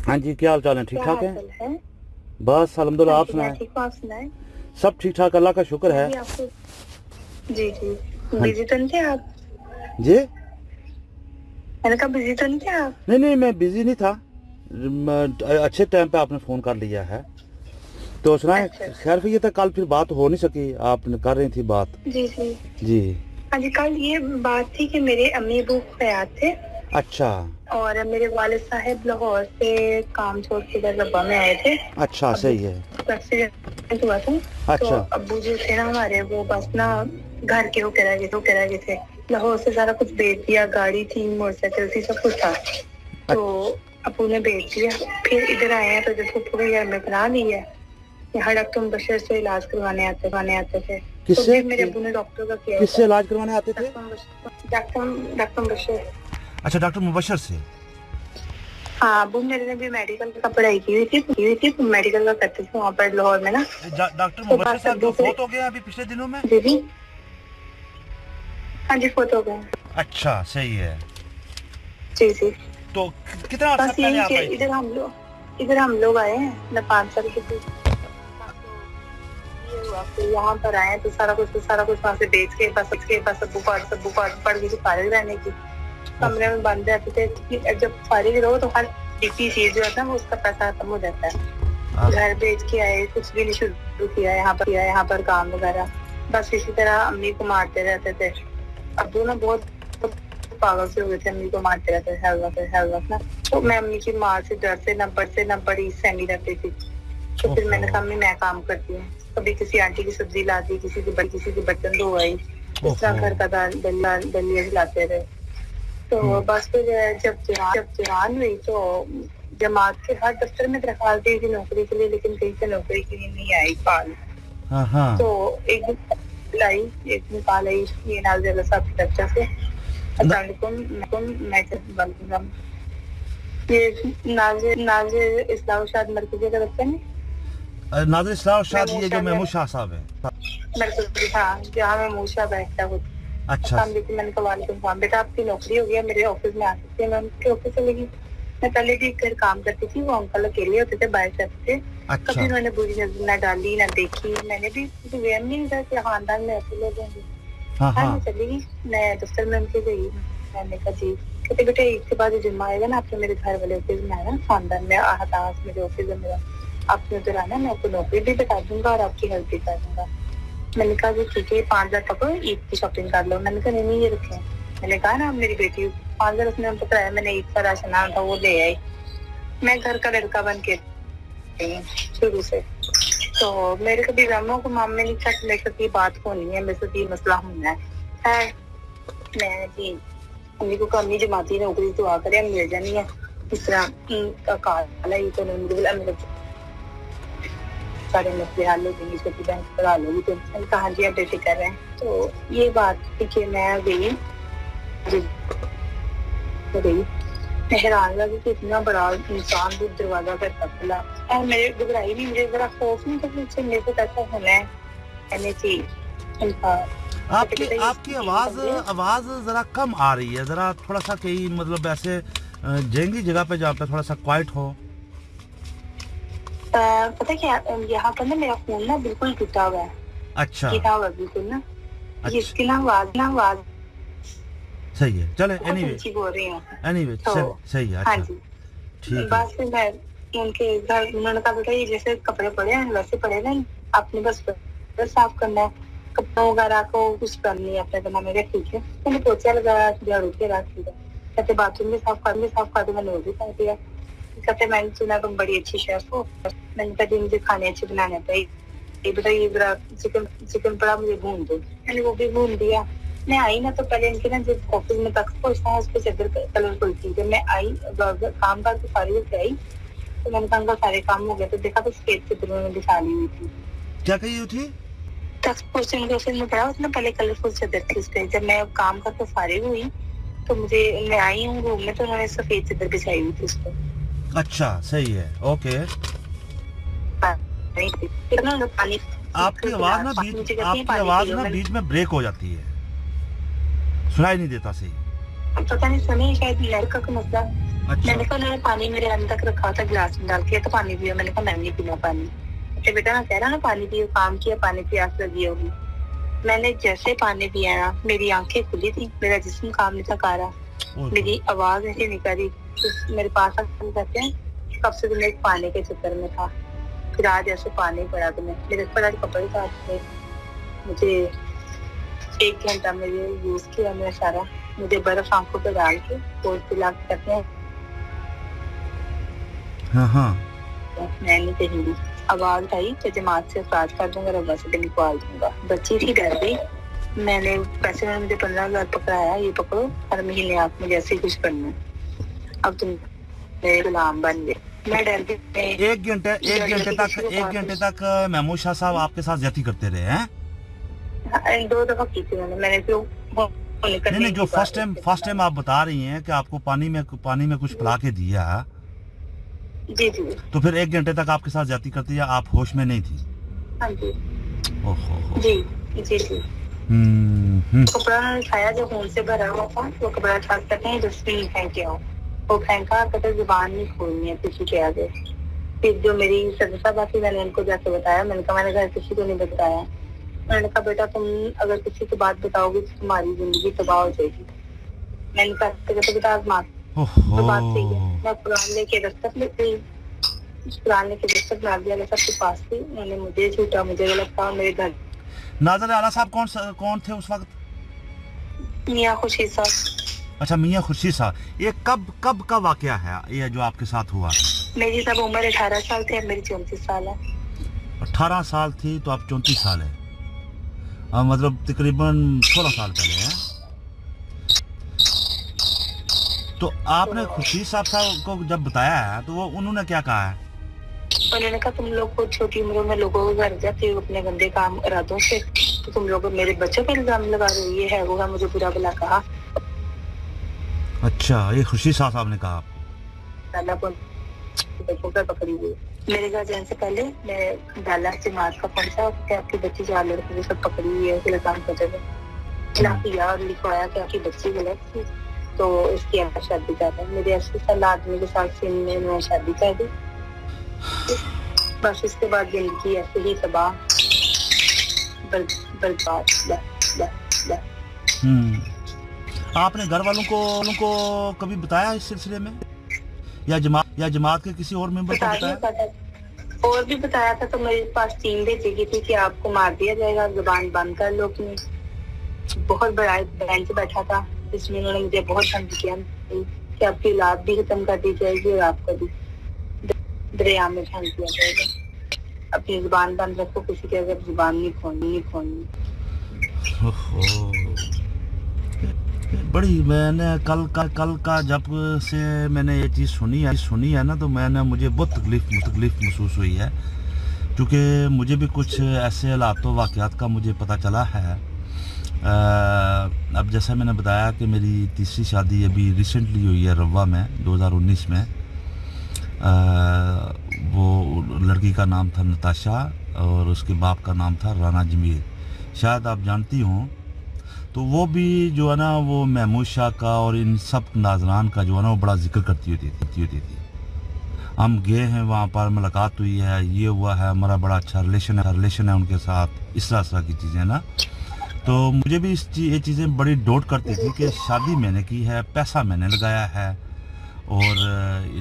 हाँ जी, क्या हाल चाल है? ठीक क्या ठाक हाल है? चाल है? बस अल्हम्दुलिल्लाह, हाँ आप जी, मैं सुनाएं। ठीक हूँ, आप सुनाएं। सब ठीक ठाक, अल्लाह का शुक्र मैं है। भी आपको जी जी। हाँ बिजी तो नहीं थे आप? जी। मैंने कहा बिजी तो नहीं थे आप? नहीं नहीं, मैं बिजी नहीं था। अच्छे टाइम पे आपने फ़ोन कर लिया है। तो सुनाएं। अच्छा खैर, अच्छा। ये तक कल फिर बात हो नहीं सकी, आप कर रही थी बात। जी जी। जी। हाँ जी, कल ये बात थी कि मेरे अम्मी अबू हयात थे अच्छा और मेरे वालिद साहब लाहौर से काम छोड़ के इधर रब्बा में आए थे। अच्छा, अब्बू सही है। का एक्सीडेंट हुआ था। तो अच्छा अब्बू जो थे ना हमारे, वो बस ना घर के होके रह गए थे। लाहौर से सारा कुछ बेच दिया, गाड़ी थी, मोटरसाइकिल थी, सब कुछ था। तो अब्बू ने बेच दिया। फिर इधर आए हैं तो इधर फूफू के घर में बना ली है। यहाँ डॉक्टर मुबशर से इलाज करवाने आते थे। तो किससे भी मेरे अब्बू ने डॉक्टर का किया किससे था। इलाज करवाने आते थे? डॉक्टर मुबशर। अच्छा, डॉक्टर मुबशर से। हाँ, अब्बू मेरे ने भी मेडिकल का पढ़ाई की हुई थी तो मेडिकल का करते थे वहाँ पर लाहौर में ना। डॉक्टर तो मुबशर बस साहब अब्बू जो से फोत हो गए अभी पिछले दिनों में। जी जी। हाँ जी, फोटो गए। अच्छा, सही है। जी जी। तो कितना अर्सा बस पहले यही आप कि आई थी? इधर हम लोग आए हैं। मैं 5 साल की थी। ये हुआ कि यहाँ पर आए तो सारा कुछ वहाँ से बेच के बस अब्बू को पड़ गई थी फारिग रहने की। कमरे में बंद रहते थे कि जब फारिग रहो तो हर एक चीज जो है ना वो उसका पैसा खत्म हो जाता है। घर बेच के आए, कुछ भी नहीं शुरू किया यहाँ पर काम वगैरह। बस इसी तरह अम्मी को मारते रहते थे। अब्बू ना बहुत पागल से हो गए थे, अम्मी को मारते रहते थे हर वक्त ना। तो मैं अम्मी की मार से डर से न बड़ी सहमी रहती थी। तो फिर मैंने कहा अम्मी मैं काम करती हूँ। कभी किसी आंटी की सब्जी लाती, किसी की बर्तन धोआई, इस तरह घर का दलिया लाते रहे। तो बस फिर जब जवान हुई तो जमात के हर दफ्तर में दरखास्त दी थी नौकरी के लिए, लेकिन कहीं से नौकरी के लिए नहीं आई कॉल। तो एक दिन कॉल आई ये नाज़िर साहब की तरफ से। अस्सलाम वालेकुम, मैं बंदूंगा ये नाज़िर इस्लाह मरकजी का दफ्तर नहीं, नादिर इस्लाह शाद, ये जो महमूद महमूद शाह साहब है। मरकजी, हाँ, जहाँ मैं मूशा बैठता हूँ। अच्छा मैंने कहा वालेकुम सलाम, बेटा आपकी नौकरी हो गई है, मेरे ऑफिस में आ सकती है। मैं उनके ऑफिस चली गई। मैं पहले भी घर काम करती थी, वो अंकल अकेले होते थे, बाहर जाते थे। अच्छा कभी उन्होंने बुरी नजर न डाली न देखी। मैंने भी मुझे वहम नहीं था कि खानदान में ऐसे लोग होंगे। हाँ हाँ, हाँ मैं चली गई, मैं दफ्तर में उनके गई। मैंने कहा जी, कहते बेटा ईद के बाद जो जुम्मा आएगा ना, आपने मेरे घर वाले ऑफिस में आना, खानदान में आहतास मेरे ऑफिस है मेरा, आपने उधर आना, मैं आपको नौकरी भी बता दूंगा और आपकी हेल्प भी कर दूंगा। मैंने कहा जी ठीक है, 5,000 पकड़ो, ईद की शॉपिंग कर लो। मैंने कहा नहीं ये रखें। मैंने कहा ना मेरी बेटी 5,000 उसने हमको कराया, मैंने ईद का राशन आना था वो ले आई। मैं घर का लड़का बन के रही हूँ शुरू से। तो मेरे कभी रमो को मामले नहीं था कि मेरे साथ ये बात होनी है, मेरे साथ ये मसला होना है। मैं जी अम्मी को अम्मी जमाती नौकरी तो आ करे मिल जानी है, इस तरह काल है ये तो मेरे सारे मसले हल हो जाएंगे, छोटी बहन पढ़ा लोगी तो। मैंने कहा जी आप बेफिक्र रहे हैं। तो ये बात थी कि मैं गई मैं हैरान लगी कि इतना बड़ा इंसान भी दरवाजा पर खुला। और मेरे घबराई नहीं, मुझे जरा खौफ नहीं था कि मेरे को ऐसा होना है। मैंने जी आपकी आपकी आवाज आवाज जरा कम आ रही है, जरा थोड़ा सा कहीं मतलब ऐसे जंगली जगह पे जहाँ पे थोड़ा सा क्वाइट हो। पता क्या, यहाँ पर ना मेरा फोन ना बिल्कुल टूटा हुआ है। अच्छा गिरा हुआ बिल्कुल ना। अच्छा, इसकी ना आवाज सही है, चले बहुत एनीवे ऊंची बोल रही हूँ। एनीवे तो सही है। हाँ अच्छा, जी, ठीक है। बस फिर मैं उनके घर, उन्होंने कहा बेटा ये जैसे कपड़े पड़े हैं वैसे पड़े नहीं, आपने बस साफ करना है, कपड़ों वगैरह को कुछ करनी है अपने बना। मेरे ठीक है, मैंने पोछा लगाया, झाड़ू के रख दिया। कहते बाथरूम भी साफ कर दो, मैंने वो भी कर दिया। कहते मैंने सुना तुम बड़ी अच्छी शेफ हो। मैंने कहा जी मुझे खाने अच्छे बनाने चाहिए, ये बेटा ये जरा चिकन पड़ा मुझे भून दो। मैंने वो भी भून दिया। मैं आई ना तो पहले इनके ना जब ऑफिस में तख्त पहुंचता है उस पर चादर कलरफुल थी। जब मैं आई काम करके फारिग होकर आई तो मैंने कहा उनका सारे काम हो गए, तो देखा तो सफेद चादर उन्होंने बिछा ली हुई थी। क्या कही हुई थी? तख्त पहुंचते उनके ऑफिस में पड़ा उसमें पहले कलरफुल चादर थी उस पर। जब मैं काम करके फारिग हुई तो मैं आई हूँ रूम में तो उन्होंने सफेद चादर बिछाई हुई थी उस पर। अच्छा, सही है, ओके। पानी आपकी आवाज ना बीच में ब्रेक हो जाती है, सुनाई नहीं देता सही। पता नहीं सुने शायद लड़का का मसला। अच्छा मैंने कहा उन्होंने पानी मेरे अंदर तक रखा था गिलास में डाल के, तो पानी पियो। मैंने कहा मैं नहीं पीना पानी। तो बेटा ना कह रहा ना पानी पियो, काम किया, पानी प्यास लगी होगी। मैंने जैसे पानी पिया ना, मेरी आंखें खुली थी, मेरा जिस्म काम नहीं था कर रहा, मेरी आवाज ऐसी निकली। तो मेरे पास आकर कहते हैं कब से तुम्हें पानी के चक्कर में था, फिर आज ऐसे पानी पड़ा तुम्हें। मेरे पर आज कपड़े साथ, मुझे 1 घंटा मेरे यूज किया मेरा सारा, मुझे बर्फ आंखों पे डाल के कोट पिला के कहते हैं हाँ मैं नहीं कहीं आवाज आई तो जमात से अखराज कर दूंगा, रब्बा से भी निकाल दूंगा। बच्ची थी, डर गई। मैंने पैसे में मुझे 15,000 पकड़ाया, ये पकड़ो हर महीने आप मुझे ऐसे ही कुछ करना, अब तुम मेरे गुलाम बन गए। मैं डर गई। 1 घंटे तक महमूद शाह साहब आपके साथ ज्यादती करते रहे हैं? 2 दफा की थी मैंने तो नहीं, जो फर्स्ट टाइम आप बता रही हैं कि आपको पानी में कुछ पिला के दिया, जी, तो फिर 1 घंटे तक आपके साथ ज्यादती करती, या आप होश में नहीं थी? हाँ जी, ओहो जी। कपड़ा खाया जो खून से भरा हुआ था, वो कपड़ा छाप करते हैं, डस्टबिन फेंक के आओ। वो फेंका, कहते जुबान नहीं खोलनी है किसी के आगे। फिर जो मेरी सदस्या बात थी, मैंने उनको जाके बताया। मैंने कहा मैंने घर किसी को नहीं बताया। उन्होंने कहा बेटा तुम अगर किसी को बात बताओगी तो तुम्हारी जिंदगी तबाह हो जाएगी। मैंने कहा बेटा आजमा, तो बात सही है। मैं कुरान लेके दस्तक ले गई, कुरान लेके दस्तक नाज़िया आला साहब के पास थी। उन्होंने मुझे झूठा, मुझे गलत कहा। मेरे घर नाज़िया आला साहब कौन थे उस वक्त? मियां खुर्शीद साहब। अच्छा, मियां खुर्शीद साहब। ये कब का वाकया है ये जो आपके साथ हुआ? मेरी तब उम्र 18 साल थी, अब मेरी 34 साल है। 18 साल थी तो अब 34 साल है, मतलब तकरीबन 16 साल पहले है। तो आपने खुर्शीद साहब को जब बताया है तो वो उन्होंने क्या कहा है? उन्होंने कहा तुम लोग को छोटी उम्र में लोगों के घर जाते हो अपने गंदे काम इरादों से, तो तुम लोग मेरे बच्चों पर इल्जाम लगा रहे हो, ये है वो है, मुझे बुरा भला कहा। अच्छा, ये खुर्शीद साहब ने कहा? पकड़ी हुई मेरे घर जाने से पहले मैं डाला जमात का पहुंचा कि आपकी बच्ची 4 लड़कों सब पकड़ी हुई है, इल्जाम कर दिया और लिखवाया कि आपकी बच्ची गलत थी, तो इसकी आप शादी कर रहे हैं। मेरे 80 साल आदमी के साथ सिंध में मैं शादी कर दी। बस इसके बाद जिंदगी ऐसे ही तबाह बर्बाद। आपने घर वालों को कभी बताया इस सिलसिले में, या जमात के किसी और मेंबर को बताया? और भी बताया था, तो मेरे पास टीम भेजी थी कि आपको मार दिया जाएगा, जुबान बंद कर लो अपनी। बहुत बड़ा बेंच बैठा था जिसमें उन्होंने मुझे बहुत धमकी किया कि आपकी औलाद भी खत्म कर दी जाएगी और आपको भी दरिया में फेंक दिया जाएगा। अपनी जुबान बंद रखो, किसी के अगर जुबान नहीं खोलनी। बड़ी मैंने कल का जब से मैंने ये चीज़ सुनी है ना, तो मुझे बहुत तकलीफ महसूस हुई है, क्योंकि मुझे भी कुछ ऐसे हालातों वाक़यात का मुझे पता चला है। अब जैसा मैंने बताया कि मेरी तीसरी शादी अभी रिसेंटली हुई है रवा में 2019 में। वो लड़की का नाम था नताशा और उसके बाप का नाम था राना जमीर, शायद आप जानती हों। तो वो भी जो है ना, वो महमूद शाह का और इन सब नाजरान का जो है ना, वो बड़ा जिक्र करती होती थी। हम गए हैं वहाँ पर, मुलाकात हुई है, ये हुआ है, हमारा बड़ा अच्छा रिलेशन है उनके साथ, इस तरह की चीज़ें ना। तो मुझे भी ये चीज़ें बड़ी डोट करती थी कि शादी मैंने की है, पैसा मैंने लगाया है, और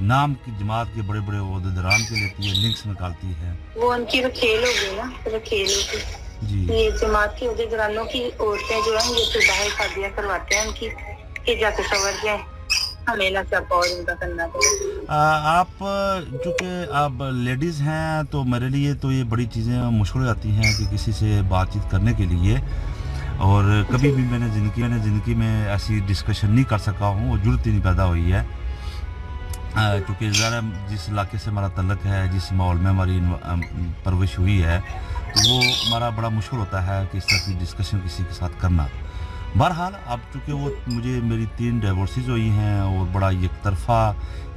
नाम की जमात के बड़े ओहदेदारान के लेती है, लिंक्स निकालती है। वो उनकी तो खेल हो गई ना, तो खेल होगी जी। ये जमात के ओहदेदारानों की औरतें जो हैं, ये फिर बाहर शादियां करवाते हैं उनकी, कि जाके सवर जाए, हमें ना सब और उनका करना पड़ेगा। आप चूँकि आप लेडीज़ हैं, तो मेरे लिए तो ये बड़ी चीज़ें मुश्किल हो जाती हैं कि किसी से बातचीत करने के लिए, और कभी भी मैंने ज़िंदगी में ऐसी डिस्कशन नहीं कर सका हूँ, वो जरूरत ही नहीं पैदा हुई है। क्योंकि ज़रा जिस इलाके से हमारा तल्लक है, जिस माहौल में हमारी परवरिश हुई है, तो वो हमारा बड़ा मुश्किल होता है कि इस तरह की डिस्कशन किसी के साथ करना। बहरहाल अब चूँकि वो मेरी 3 डिवोर्सेस हुई हैं, और बड़ा एक तरफा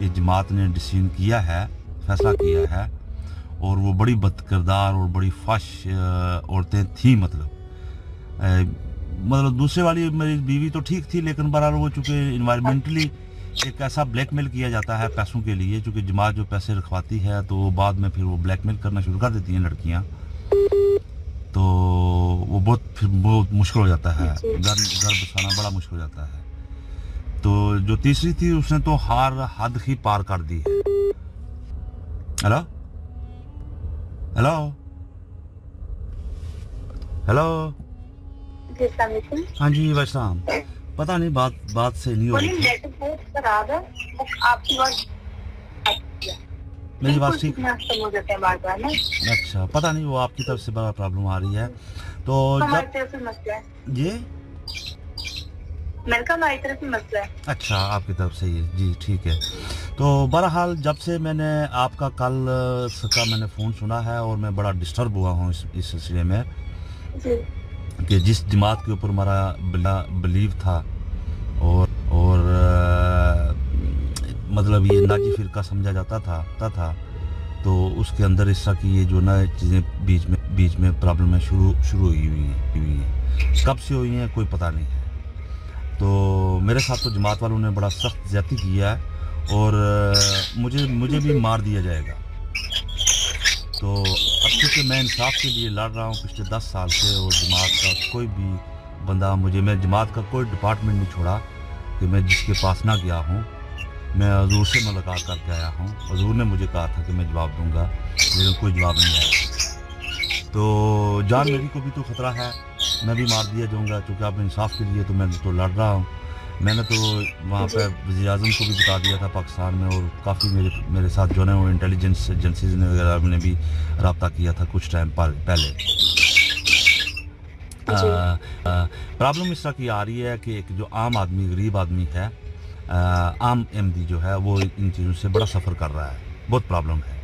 ये जमात ने डिसीजन किया है, फैसला किया है, और वो बड़ी बदकिरदार और बड़ी फाश औरतें थी। मतलब दूसरे वाली मेरी बीवी तो ठीक थी, लेकिन बहरहाल वो चूँकि इन्वायरमेंटली ایک ایسا بلیک میل کیا جاتا ہے پیسوں کے لیے، چونکہ جماعت جو پیسے رکھواتی ہے تو بعد میں پھر وہ بلیک میل کرنا شروع کر دیتی ہیں لڑکیاں، تو وہ بہت مشکل ہو جاتا ہے، گھر بسانا بڑا مشکل ہو جاتا ہے. تو جو تیسری تھی اس نے تو حد ہی پار کر دی ہے. ہیلو ہیلو ہیلو جی السلام علیکم. ہاں جی بھائی صاحب، پتہ نہیں بات سے نہیں ہو رہی بولیے، تھی. نیٹ بہت خراب ہے. آپ کی بات میری بات ٹھیک. ہو جاتے ہیں بار بار نا. اچھا، پتہ نہیں وہ آپ کی طرف سے بڑا پرابلم آ رہی ہے. تو ہماری جب طرف سے مسئلہ ہے. جی میں نے کہا ہماری طرف سے مسئلہ ہے. اچھا، آپ کی طرف سے ہی، جی ٹھیک ہے. تو بہرحال جب سے میں نے آپ کا کل کا میں نے فون سنا ہے اور میں بڑا ڈسٹرب ہوا ہوں اس سلسلے میں جی کہ جس جماعت کے اوپر ہمارا بلیو تھا اور مطلب یہ ناجی فرقہ سمجھا جاتا تھا تو اس کے اندر اس طرح کی یہ جو نئے چیزیں بیچ میں پرابلمیں شروع ہوئی ہیں. کب سے ہوئی ہیں کوئی پتہ نہیں ہے. تو میرے ساتھ تو جماعت والوں نے بڑا سخت زیادتی کیا ہے اور مجھے بھی مار دیا جائے گا. تو اب چونکہ میں انصاف کے لیے لڑ رہا ہوں پچھلے 10 سال سے، اور جماعت کا کوئی بھی بندہ میں جماعت کا کوئی ڈپارٹمنٹ نہیں چھوڑا کہ میں جس کے پاس نہ گیا ہوں. میں حضور سے ملاقات کر کے آیا ہوں. حضور نے مجھے کہا تھا کہ میں جواب دوں گا، لیکن کوئی جواب نہیں آیا. تو جان میری کو بھی تو خطرہ ہے، میں بھی مار دیا جاؤں گا کیونکہ اب انصاف کے لیے تو میں تو لڑ رہا ہوں. میں نے تو وہاں پہ وزیر اعظم کو بھی بتا دیا تھا پاکستان میں، اور کافی میرے ساتھ جو ہے وہ انٹیلیجنس ایجنسیز نے وغیرہ نے بھی رابطہ کیا تھا کچھ ٹائم پہلے. پرابلم اس طرح کی آ رہی ہے کہ ایک جو عام آدمی، غریب آدمی ہے، عام احمدی جو ہے وہ ان چیزوں سے بڑا سفر کر رہا ہے. بہت پرابلم ہے.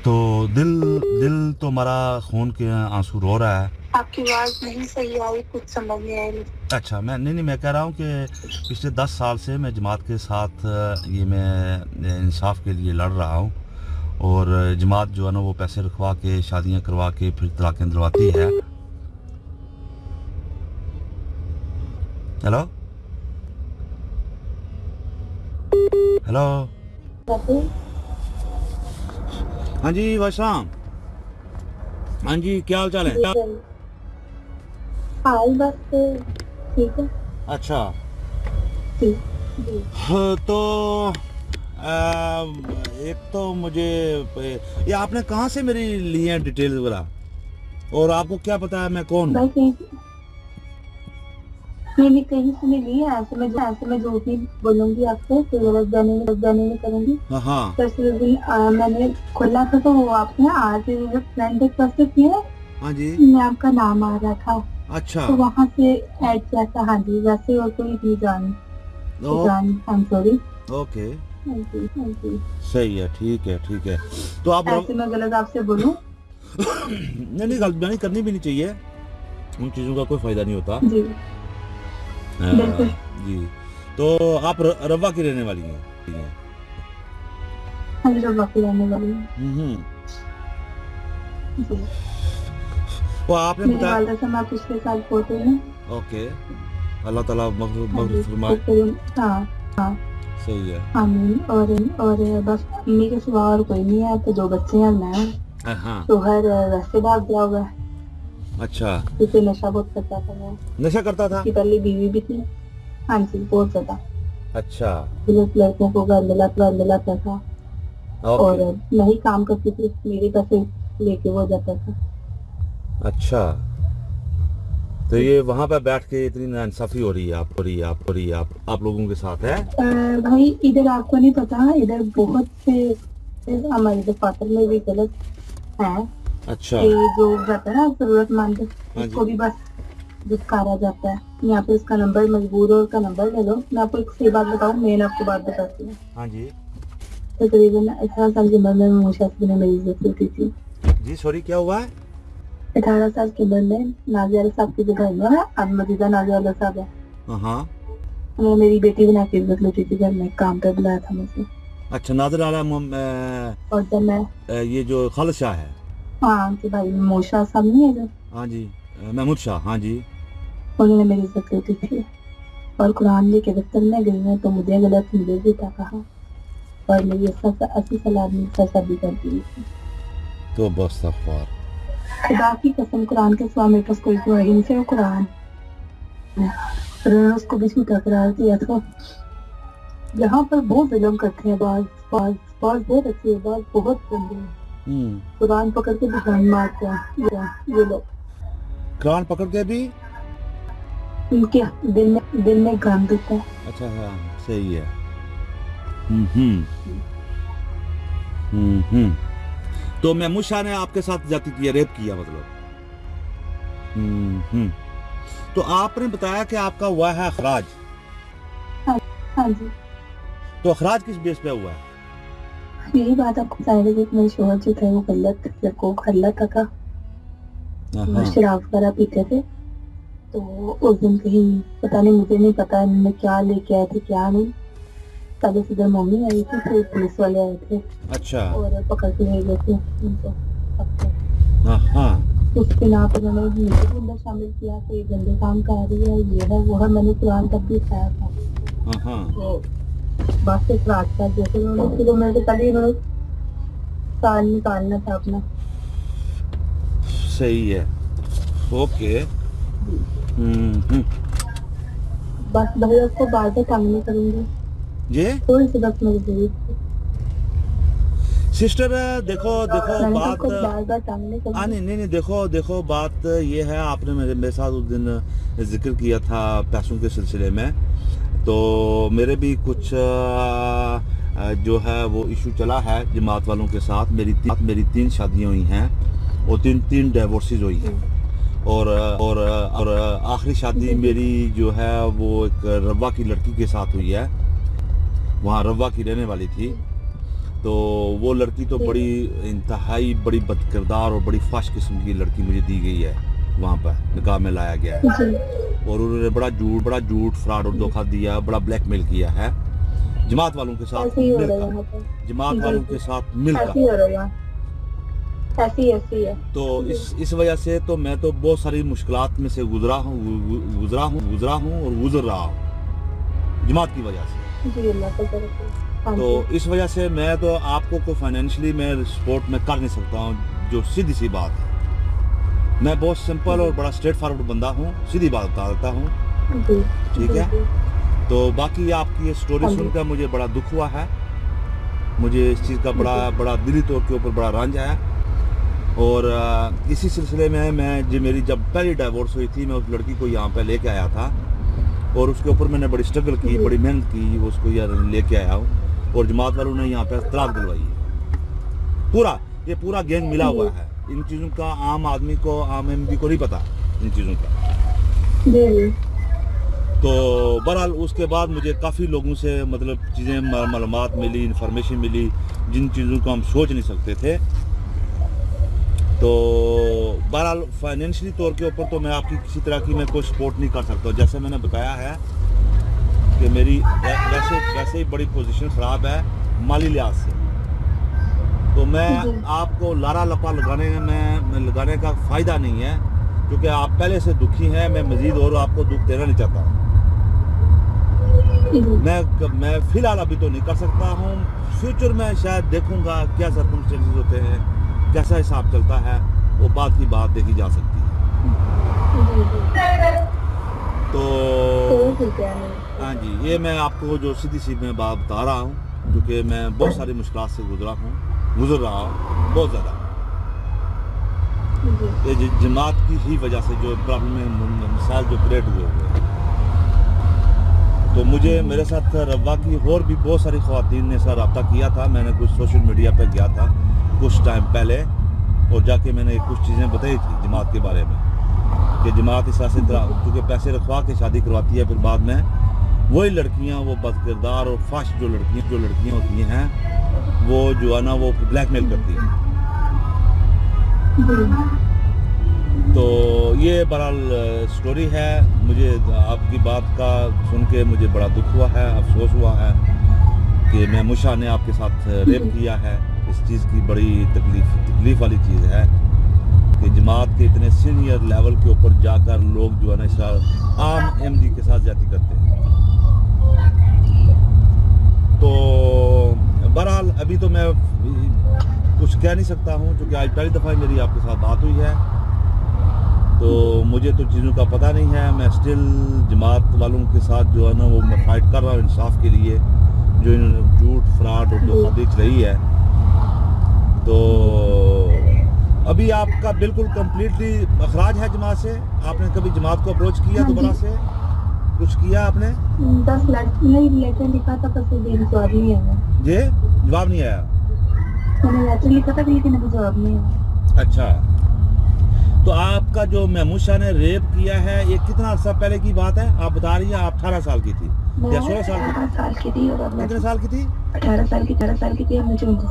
تو دل تو ہمارا خون کے آنسو رو رہا ہے. آپ کی آواز نہیں صحیح آئی، کچھ سمجھ نہیں آئی. اچھا، میں کہہ رہا ہوں کہ پچھلے 10 سال سے میں جماعت کے ساتھ یہ میں انصاف کے لیے لڑ رہا ہوں، اور جماعت جو ہے نا وہ پیسے رکھوا کے شادیاں کروا کے پھر طلاقیں دلواتی ہے. ہیلو ہیلو ہاں جی بھائی صاحب، ہاں جی کیا حال چال ہے؟ حال بس ٹھیک ہے. اچھا، جی تو ایک تو مجھے یہ آپ نے کہاں سے میری لی ہیں ڈیٹیلز وغیرہ، اور آپ کو کیا پتا ہے میں کون ہوں؟ میں نے کہیں سے نہیں لی ہے. ایسے میں جو بھی بولوں گی آپ سے کوئی غلط جانے نہیں کروں گی. ہاں میں نے کھولا تھا تو وہ آپ نے آج فرینڈ ریکویسٹ کی ہے. ہاں جی، میں آپ کا نام آ رہا تھا اچھا، تو وہاں سے ایڈ کیا تھا. ہاں جی، ویسے اور کوئی بھی جان سوری. اوکے، جی صحیح ہے، ٹھیک ہے. تو آپ ایسے میں غلط آپ سے بولوں؟ نہیں، غلطی کرنی بھی نہیں چاہیے، ان چیزوں کا کوئی فائدہ نہیں ہوتا. جی بالکل. جی، تو آپ روا کی رہنے والی ہیں؟ ہاں جی، روا کی رہنے والی ہوں. جی، وہ آپ نے میری والدہ سے میں پچھلے سال پوتے ہیں. اوکے، اللہ تعالیٰ مغفرت فرمائے. ہاں صحیح ہے. آمین. اور بس امی کے سوا اور کوئی نہیں ہے. تو 2 بچے ہیں، میں ہاں، شوہر ویسے بھاگ گیا ہوگا. اچھا، کیونکہ نشہ بہت کرتا تھا. میں نشہ کرتا تھا؟ اس کی پہلی بیوی بھی تھی. ہاں جی، بہت زیادہ. اچھا، لڑکیوں کو گندلاتا تھا. اور میں ہی کام کرتی تھی، میرے پیسے لے کے وہ جاتا تھا. اچھا، تو یہ وہاں پہ بیٹھ کے اتنی ناانصافی ہو رہی ہے آپ لوگوں کے ساتھ ہے؟ بھائی ادھر آپ کو نہیں پتا، ادھر بہت سے ہمارے دفاتر میں بھی غلط ہے. اچھا، جو رہتا ہے نا ضرورت مند، اس کو بھی بس دھتکارا جاتا ہے. یہاں پہ اس کا نمبر مجبور ہے، اس کا نمبر لے لو. میں آپ کو ایک صحیح بات بتاؤں، میں آپ کو بات بتاتی ہوں. ہاں جی، تقریباً 18 سال کی عمر میں موشا سے نے میری عزت ہوتی تھی. جی سوری، کیا ہوا ہے؟ 18 سال کی عمر میں نازیہ علی صاحب کی جو گھر میں ہے، اب مدیدہ نازیہ علی صاحب ہے، ہاں، انہوں نے میری بیٹی بنا کے عزت لیتی تھی. گھر میں کام پہ بلایا تھا مجھے. اچھا، نادر اعلیٰ اور جب میں یہ جو خالد شاہ ہے، ہاں کہ بھائی موشا صاحب نہیں ہے جو، ہاں جی، محمود شاہ، ہاں جی، انہوں نے میری عزت لیتی تھی. اور قرآن لے کے دفتر میں گئی ہیں تو مجھے غلط مجھے بیٹا کہا اور میری 80 سال آدمی سر بھی کر دی تھی. تو بستغفار. خدا کی قسم قرآن کے سوا میرے پاس کوئی دعا ہی نہیں سے وہ قرآن ہے. انہوں نے اس کو بھی جھوٹا قرار دیا تھا. یہاں پر بہت ظلم کرتے ہیں بعض بہت اچھے ہیں بعض بہت گندے ہیں. قرآن پکڑ کے بھی جان مارتے ہیں یہ لوگ. قرآن پکڑ کے بھی ان کے دل میں گند ہوتا ہے. اچھا ہاں صحیح ہے. تو محمود شاہ نے آپ کے ساتھ جاتی کیا ریپ کیا مطلب. تو آپ نے بتایا کہ آپ کا ہوا ہے اخراج. ہاں جی. تو اخراج کس بیس پہ ہوا ہے؟ یہی بات آپ کو بتایا کہ میرے شوہر جو تھے وہ غلط لڑکوں کو غلط تھا. شراب وغیرہ پیتے تھے تو اس دن کہیں پتہ نہیں مجھے نہیں پتا انہوں نے کیا لے کے آئے تھے کیا نہیں. پہلے سے ادھر ممی آئی تھی پھر پولیس والے آئے تھے. اچھا. اور پکڑ کے لے گئے تھے ان کو. اس کے نام پر انہوں نے مجھے بھی اندر شامل کیا کہ گندے کام کر رہی ہے یہ ہے وہ ہے. میں نے قرآن تک بھی اٹھایا تھا. تو بس ایک رات کا جیسے انہوں نے کلو میٹر پہلے انہوں نے سال نکالنا تھا اپنا. صحیح ہے. اوکے. بس بھائی اس کو بار بار تنگ نہیں کروں گی. جی تھوڑی سی بس میری ضرورت تھی. سسٹر دیکھو بات نہیں دیکھو بات یہ ہے. آپ نے میرے ساتھ اس دن ذکر کیا تھا پیسوں کے سلسلے میں تو میرے بھی کچھ جو ہے وہ ایشو چلا ہے جماعت والوں کے ساتھ. میری 3 شادیاں ہوئی ہیں اور 3 ڈیورسز ہوئی ہیں اور آخری شادی میری جو ہے وہ ایک روا کی لڑکی کے ساتھ ہوئی ہے. وہاں روا کی رہنے والی تھی. تو وہ لڑکی تو بڑی انتہائی بڑی بد کردار اور بڑی فحش قسم کی لڑکی مجھے دی گئی ہے. وہاں پر نکاح میں لایا گیا ہے اور انہوں نے بڑا جھوٹ فراڈ اور دھوکہ دیا. بڑا بلیک میل کیا ہے جماعت والوں کے ساتھ مل کر. تو اس وجہ سے تو میں تو بہت ساری مشکلات میں سے گزرا ہوں اور گزر رہا ہوں جماعت کی وجہ سے. تو اس وجہ سے میں تو آپ کو فائنینشلی میں سپورٹ میں کر نہیں سکتا ہوں. جو سیدھی سی بات ہے میں بہت سمپل اور بڑا اسٹریٹ فارورڈ بندہ ہوں. سیدھی بات بتا دیتا ہوں. ٹھیک ہے. تو باقی آپ کی یہ سٹوری سن کر مجھے بڑا دکھ ہوا ہے. مجھے اس چیز کا بڑا دلی طور کے اوپر بڑا رنج ہے. اور اسی سلسلے میں میری جب پہلی ڈائیورس ہوئی تھی میں اس لڑکی کو یہاں پہ لے کے آیا تھا اور اس کے اوپر میں نے بڑی اسٹرگل کی بڑی محنت کی. اس کو لے کے آیا ہوں اور جماعت والوں نے یہاں پہ طلاق دلوائی ہے. یہ پورا گینگ ملا ہوا ہے. ان چیزوں کا عام آدمی کو عام احمدی کو نہیں پتا ان چیزوں کا. تو بہرحال اس کے بعد مجھے کافی لوگوں سے مطلب چیزیں معلومات ملی انفارمیشن ملی جن چیزوں کو ہم سوچ نہیں سکتے تھے. تو بہرحال فائنینشلی طور کے اوپر تو میں آپ کی کسی طرح کی میں کوئی سپورٹ نہیں کر سکتا. جیسے میں نے بتایا ہے کہ میری ویسے ہی بڑی پوزیشن خراب ہے مالی لحاظ سے. تو میں آپ کو لارا لپا لگانے کا فائدہ نہیں ہے کیونکہ آپ پہلے سے دکھی ہیں. میں مزید اور آپ کو دکھ دینا نہیں چاہتا ہوں. میں فی الحال ابھی تو نہیں کر سکتا ہوں. فیوچر میں شاید دیکھوں گا کیا سرکمسٹینسز ہوتے ہیں کیسا حساب چلتا ہے وہ بات کی بات دیکھی جا سکتی ہے. تو ہاں جی یہ میں آپ کو جو سیدھی سی میں بات بتا رہا ہوں کیونکہ میں بہت ساری مشکلات سے گزر رہا ہوں بہت زیادہ. یہ جماعت کی ہی وجہ سے جو پرابلم مسائل جو کریٹ ہوئے تو میرے ساتھ روا کی اور بھی بہت ساری خواتین نے رابطہ کیا تھا. میں نے کچھ سوشل میڈیا پہ گیا تھا کچھ ٹائم پہلے اور جا کے میں نے کچھ چیزیں بتائی تھی جماعت کے بارے میں کہ جماعت اس طرح سے کیونکہ پیسے رکھوا کے شادی کرواتی ہے پھر بعد میں وہی لڑکیاں وہ بد کردار اور فحش جو لڑکیاں ہوتی ہیں وہ جو ہے نا وہ بلیک میل کرتی ہیں. تو یہ بہرحال سٹوری ہے. مجھے آپ کی بات کا سن کے مجھے بڑا دکھ ہوا ہے افسوس ہوا ہے کہ محمود شاہ نے آپ کے ساتھ ریپ کیا ہے. اس چیز کی بڑی تکلیف والی چیز ہے کہ جماعت کے اتنے سینئر لیول کے اوپر جا کر لوگ جو ہے نا عام احمدی کے ساتھ زیادتی کرتے ہیں. تو بہرحال ابھی تو میں کچھ کہہ نہیں سکتا ہوں کیونکہ آج پہلی دفعہ میری آپ کے ساتھ بات ہوئی ہے، تو مجھے تو چیزوں کا پتہ نہیں ہے. میں اسٹل جماعت والوں کے ساتھ جو ہے نا وہ میں فائٹ کر رہا ہوں انصاف کے لیے، جو انہوں نے جھوٹ فراڈ اور دھوکہ دہی چلائی ہے. تو ابھی آپ کا بالکل کمپلیٹلی اخراج ہے جماعت سے. آپ نے کبھی جماعت کو اپروچ کیا دوبارہ سے؟ کچھ کیا آپ نے؟ 10 نہیں لیٹر لکھا تھا بس ابھی جواب نہیں آیا. جی جواب نہیں آیا؟ میں نے لیٹر لکھا تھا لیکن ابھی جواب نہیں آیا. اچھا، تو آپ کا جو محمود شاہ نے ریپ کیا ہے یہ کتنا عرصہ پہلے کی بات ہے؟ آپ بتا رہی ہیں آپ 18 سال کی تھی یا 16 سال کی؟ 18 سال کی تھی. اور اب میں کتنے سال کی تھی؟ 18 سال کی تھی. اب مجھے 29.